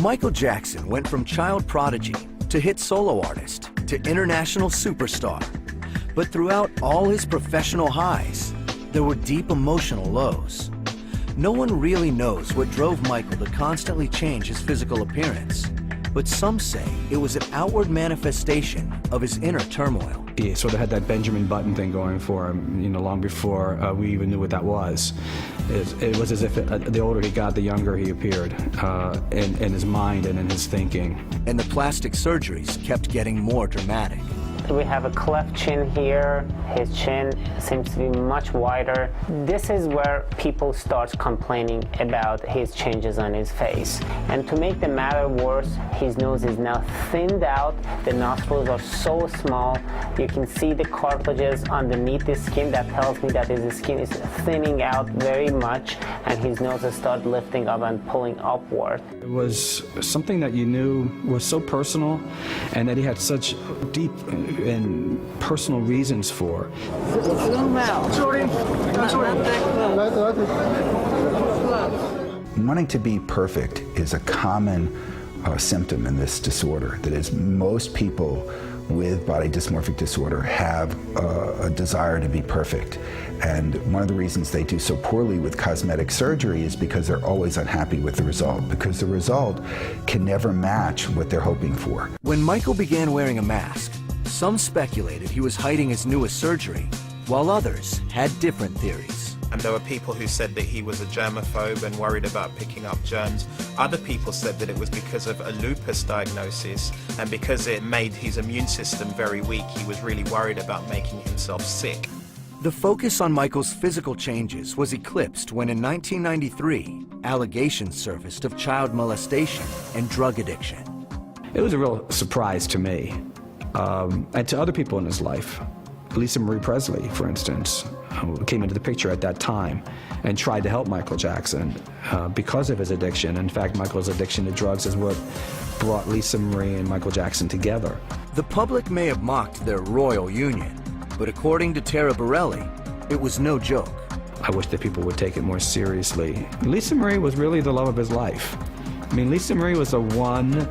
Michael Jackson went from child prodigy to hit solo artist to international superstar. But throughout all his professional highs, there were deep emotional lows. No one really knows what drove Michael to constantly change his physical appearance, but some say it was an outward manifestation of his inner turmoil. He sort of had that Benjamin Button thing going for him, you know, long before we even knew what that was. It was as if the older he got, the younger he appeared in his mind and in his thinking. And the plastic surgeries kept getting more dramatic. We have a cleft chin here. His chin seems to be much wider. This is where people start complaining about his changes on his face. And to make the matter worse, his nose is now thinned out. The nostrils are so small. You can see the cartilages underneath the skin. That tells me that his skin is thinning out very much, and his nose has started lifting up and pulling upward. It was something that you knew was so personal, and that he had such deep and personal reasons for. Wanting to be perfect is a common symptom in this disorder. That is, most people with body dysmorphic disorder have a desire to be perfect. And one of the reasons they do so poorly with cosmetic surgery is because they're always unhappy with the result, because the result can never match what they're hoping for. When Michael began wearing a mask, some speculated he was hiding his newest surgery, while others had different theories. And there were people who said that he was a germaphobe and worried about picking up germs. Other people said that it was because of a lupus diagnosis, and because it made his immune system very weak, he was really worried about making himself sick. The focus on Michael's physical changes was eclipsed when in 1993, allegations surfaced of child molestation and drug addiction. It was a real surprise to me, and to other people in his life. Lisa Marie Presley, for instance, came into the picture at that time and tried to help Michael Jackson because of his addiction. In fact, Michael's addiction to drugs is what brought Lisa Marie and Michael Jackson together. The public may have mocked their royal union, but according to Tara Borelli, it was no joke. I wish that people would take it more seriously. Lisa Marie was really the love of his life. I mean, Lisa Marie was the one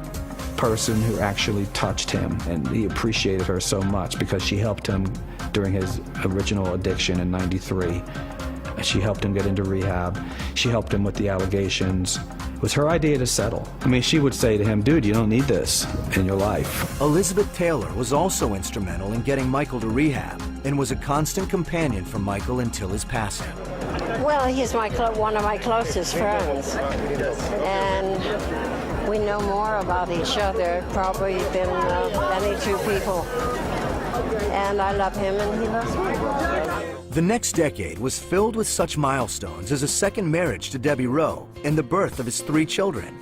person who actually touched him, and he appreciated her so much because she helped him during his original addiction in '93. She helped him get into rehab. She helped him with the allegations. It was her idea to settle. I mean, she would say to him, dude, you don't need this in your life. Elizabeth Taylor was also instrumental in getting Michael to rehab and was a constant companion for Michael until his passing. Well, he's one of my closest friends, and we know more about each other probably than any two people. And I love him and he loves me. The next decade was filled with such milestones as a second marriage to Debbie Rowe and the birth of his 3 children.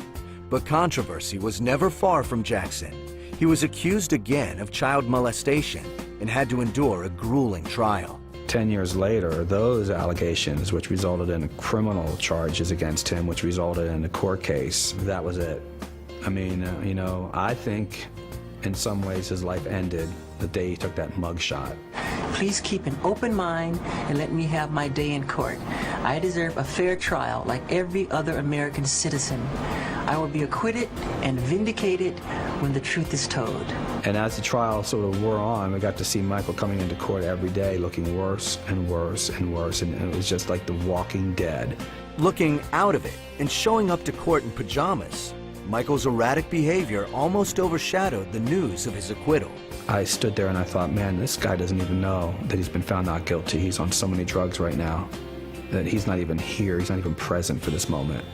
But controversy was never far from Jackson. He was accused again of child molestation and had to endure a grueling trial. 10 years later, those allegations, which resulted in criminal charges against him, which resulted in a court case, that was it. I mean, you know, I think in some ways his life ended the day he took that mugshot. Please keep an open mind and let me have my day in court. I deserve a fair trial like every other American citizen. I will be acquitted and vindicated when the truth is told. And as the trial sort of wore on, we got to see Michael coming into court every day looking worse and worse and worse, and it was just like The Walking Dead. Looking out of it and showing up to court in pajamas, Michael's erratic behavior almost overshadowed the news of his acquittal. I stood there and I thought, man, this guy doesn't even know that he's been found not guilty. He's on so many drugs right now that he's not even here. He's not even present for this moment.